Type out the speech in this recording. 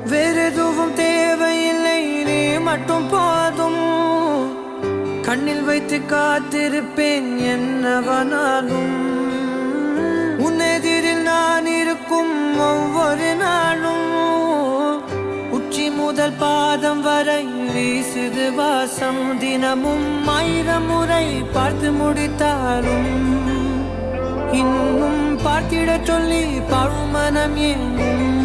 வேறெதுவும் தேவையில்லை, நீ மட்டும் போதும். கண்ணில் வைத்து காத்திருப்பேன் என்னவனாலும். உன்னெதிரில் நான் இருக்கும் ஒவ்வொரு நாளும். உச்சி முதல் பாதம் வரை வீசுது வாசம். தினமும் 1000 முறை பார்த்து முடித்தாலும் இன்னும் பார்த்திட சொல்லி பழுமனம் ஏங்கும்.